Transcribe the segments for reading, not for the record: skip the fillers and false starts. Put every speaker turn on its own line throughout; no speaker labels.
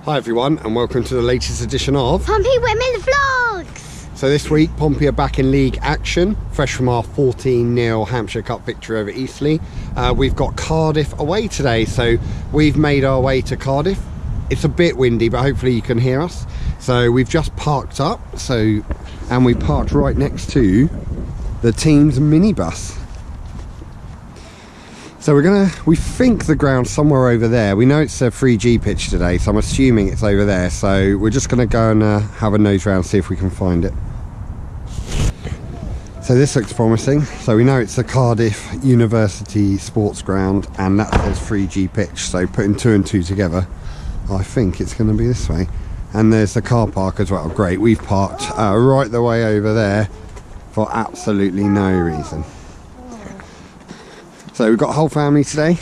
Hi everyone, and welcome to the latest edition of
Pompey Women Vlogs!
So this week Pompey are back in league action, fresh from our 14-0 Hampshire Cup victory over Eastleigh. We've got Cardiff away today, so we've made our way to Cardiff. It's a bit windy, but hopefully you can hear us. So we've just parked up, and we parked right next to the team's minibus. So we think the ground's somewhere over there. We know it's a 3G pitch today, so I'm assuming it's over there. So we're just going to go and have a nose round, see if we can find it. So this looks promising. So we know it's the Cardiff University Sports Ground, and that says 3G pitch. So putting 2 and 2 together, I think it's going to be this way. And there's the car park as well. Great, we've parked right the way over there for absolutely no reason. So we've got a whole family today.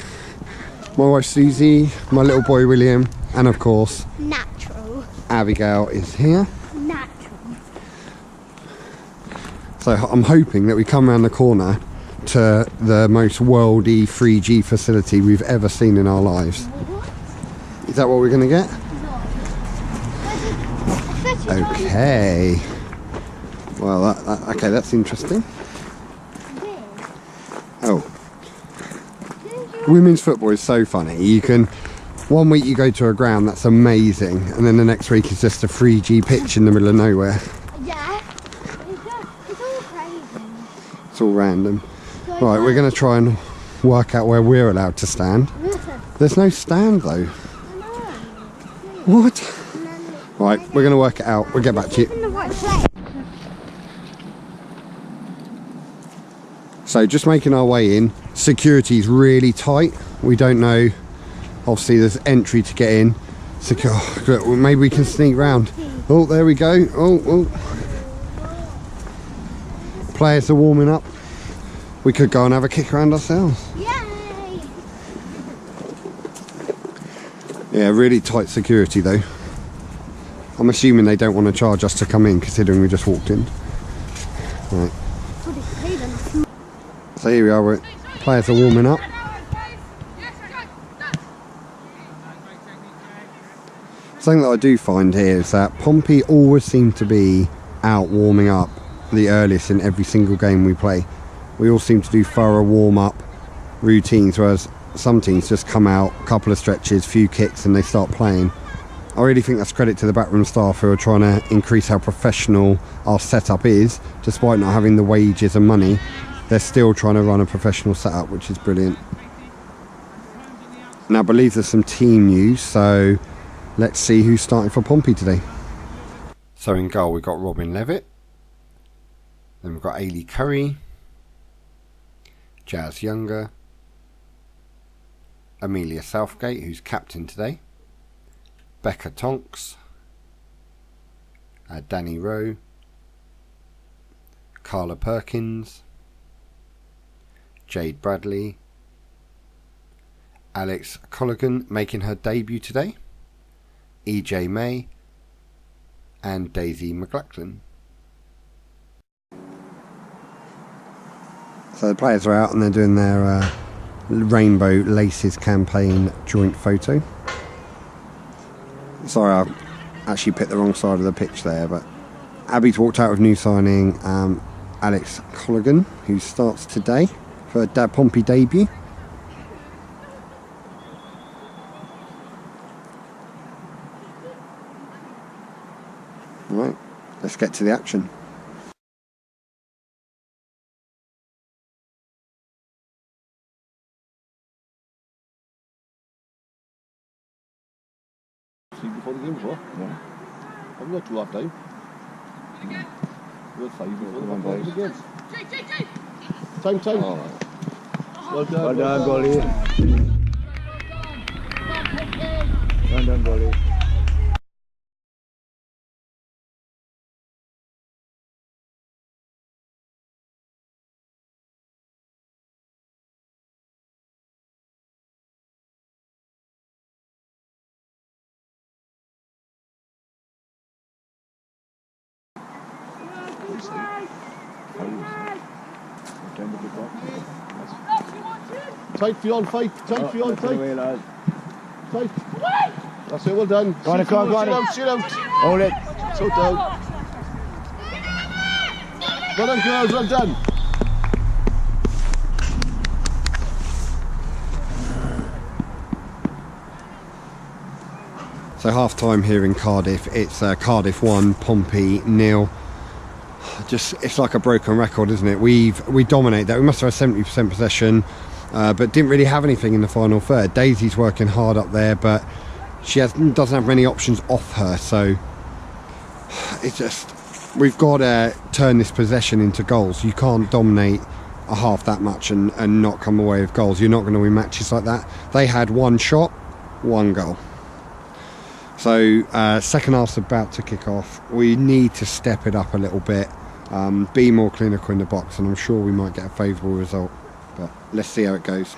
My wife Susie, my little boy William, and of course
Natural.
Abigail is here.
Natural.
So I'm hoping that we come around the corner to the most worldy 3G facility we've ever seen in our lives. Is that what we're going to get?
No.
Okay. Well, okay, that's interesting. Oh. Women's football is so funny. You can, one week you go to a ground that's amazing, and then the next week it's just a 3G pitch in the middle of nowhere.
Yeah, it's all crazy.
It's all random. Right, we're going to try and work out where we're allowed to stand. There's no stand though. What? Right, we're going to work it out. We'll get back to you. So just making our way in. Security's really tight. We don't know. Obviously there's entry to get in. Maybe we can sneak round. Oh, there we go. Oh. Players are warming up. We could go and have a kick around ourselves.
Yay!
Yeah, really tight security though. I'm assuming they don't want to charge us to come in, considering we just walked in. Right. So here we are, players are warming up. Something that I do find here is that Pompey always seem to be out warming up the earliest in every single game we play. We all seem to do thorough warm-up routines, whereas some teams just come out, a couple of stretches, few kicks, and they start playing. I really think that's credit to the backroom staff who are trying to increase how professional our setup is, despite not having the wages and money. They're still trying to run a professional setup, which is brilliant. Now I believe there's some team news, so let's see who's starting for Pompey today. So in goal we've got Robin Levitt, then we've got Ailey Curry, Jazz Younger, Amelia Southgate, who's captain today, Becca Tonks, Danny Rowe, Carla Perkins, Jade Bradley, Alex Colligan making her debut today, EJ May, and Daisy McLachlan. So the players are out and they're doing their Rainbow Laces campaign joint photo. Sorry, I actually picked the wrong side of the pitch there, but Abby's walked out with new signing Alex Colligan, who starts today for her Pompey debut. Right, let's get to the action.
Before the game before? No. I've got 2 half time. We'll 5 before the game. Time. Oh. Well done, goalie. Well done, goalie. Tight for you on fight. Tight for you on tight. Tight. That's it, well done.
Go on, go on.
Shoot out.
Hold it.
So down. Well done, girls, well done.
So half time here in Cardiff, it's Cardiff 1, Pompey 0. Just, it's like a broken record, isn't it? We dominate that. We must have had 70% possession, but didn't really have anything in the final third. Daisy's working hard up there, but she doesn't have many options off her. So it's just, we've got to turn this possession into goals. You can't dominate a half that much and not come away with goals. You're not going to win matches like that. They had one shot, one goal. So second half's about to kick off. We need to step it up a little bit, be more clinical in the box, and I'm sure we might get a favourable result. But let's see how it goes.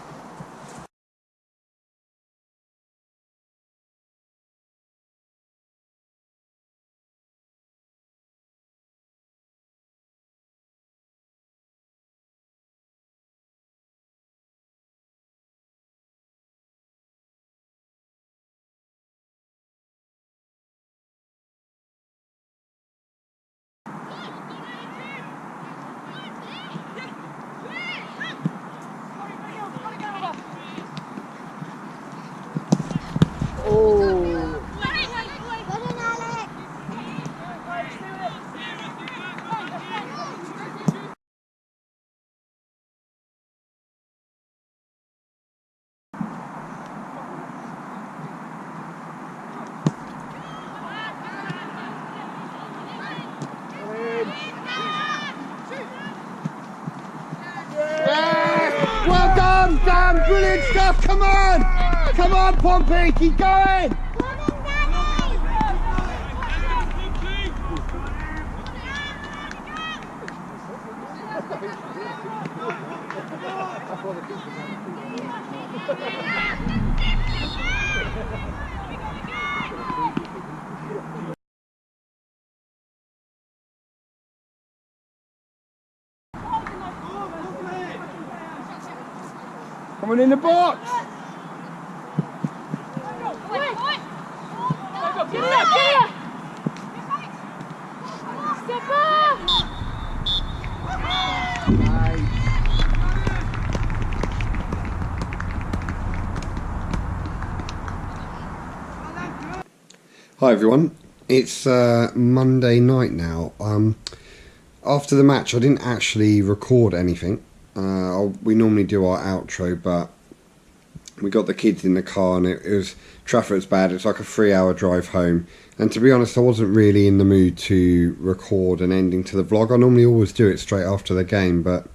Well done, Dan. Brilliant stuff. Come on. Come on, Pompey. Keep going. Coming in the box.
Step up!
Hi everyone, it's Monday night now. After the match I didn't actually record anything. We normally do our outro, but we got the kids in the car and it was, traffic's bad. It's like a 3-hour drive home, and to be honest I wasn't really in the mood to record an ending to the vlog. I normally always do it straight after the game, but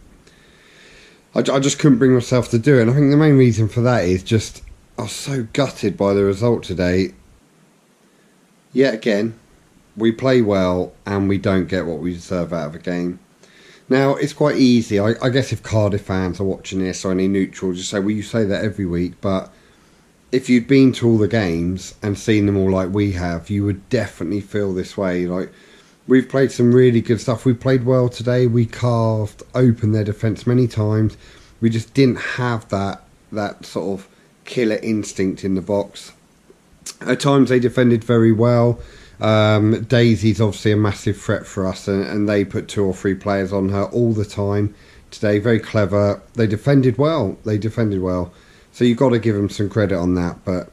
I just couldn't bring myself to do it. And I think the main reason for that is just I was so gutted by the result today. Yet again, we play well and we don't get what we deserve out of a game. Now, it's quite easy. I guess if Cardiff fans are watching this or any neutrals, you say, well, you say that every week. But if you'd been to all the games and seen them all like we have, you would definitely feel this way. Like, we've played some really good stuff. We played well today. We carved open their defence many times. We just didn't have that sort of killer instinct in the box. At times they defended very well. Daisy's obviously a massive threat for us, and they put 2 or 3 players on her all the time today. Very clever. They defended well. So you've got to give them some credit on that. But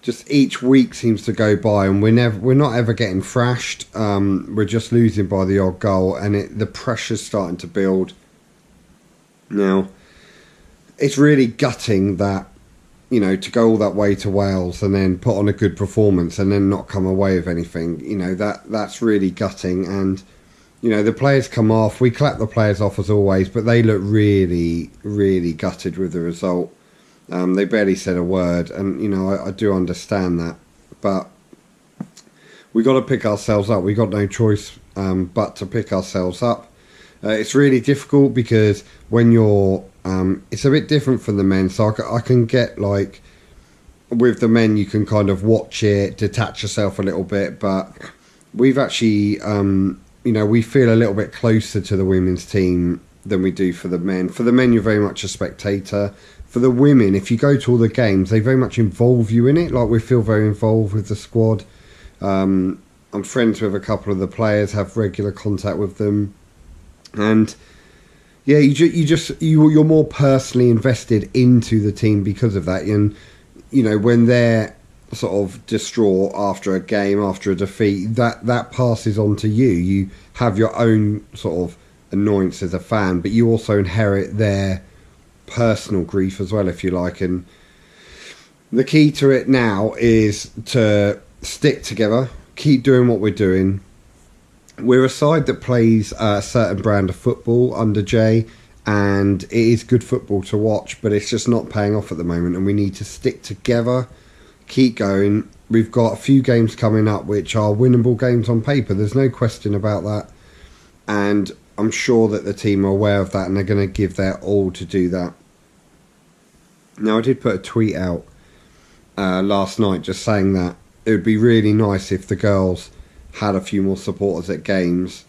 just each week seems to go by and we're not ever getting thrashed. We're just losing by the odd goal, and the pressure's starting to build. Now, it's really gutting that, you know, to go all that way to Wales and then put on a good performance and then not come away with anything. You know, that's really gutting. And, you know, the players come off. We clap the players off as always, but they look really, really gutted with the result. They barely said a word, and, you know, I do understand that. But we got to pick ourselves up. We got no choice but to pick ourselves up. It's really difficult because when you're it's a bit different from the men, so I can get, like, with the men you can kind of watch it, detach yourself a little bit, but we've actually you know, we feel a little bit closer to the women's team than we do for the men. For the men, you're very much a spectator. For the women, if you go to all the games, they very much involve you in it. Like, we feel very involved with the squad. I'm friends with a couple of the players, have regular contact with them, and yeah, you're more personally invested into the team because of that. And you know, when they're sort of distraught after a game, after a defeat, that passes on to you. You have your own sort of annoyance as a fan, but you also inherit their personal grief as well, if you like. And the key to it now is to stick together, keep doing what we're doing. We're a side that plays a certain brand of football under Jay, and it is good football to watch, but it's just not paying off at the moment, and we need to stick together, keep going. We've got a few games coming up which are winnable games on paper, there's no question about that, and I'm sure that the team are aware of that, and they're going to give their all to do that. Now, I did put a tweet out last night just saying that it would be really nice if the girls had a few more supporters at games.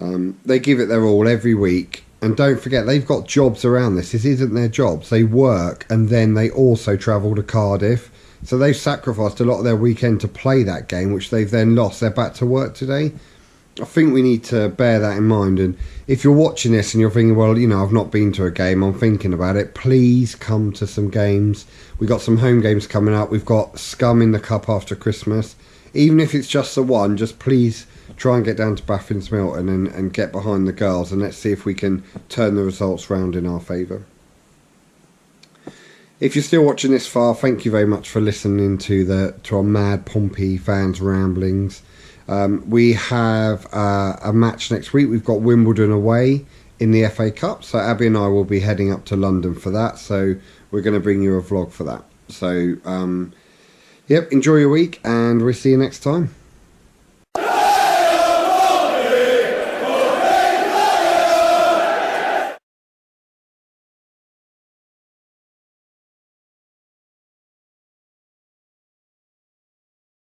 They give it their all every week, and don't forget, they've got jobs around this. This isn't their jobs. They work, and then they also travel to Cardiff, so they've sacrificed a lot of their weekend to play that game, which they've then lost. They're back to work today. I think we need to bear that in mind, and if you're watching this and you're thinking, well, you know, I've not been to a game, I'm thinking about it, please come to some games. We've got some home games coming up. We've got Scum in the Cup after Christmas. Even if it's just the one, just please try and get down to Baffins Milton and get behind the girls, and let's see if we can turn the results round in our favour. If you're still watching this far, thank you very much for listening to our mad Pompey fans' ramblings. We have a match next week. We've got Wimbledon away in the FA Cup, so Abby and I will be heading up to London for that, so we're going to bring you a vlog for that. So, yep, enjoy your week, and we'll see you next time.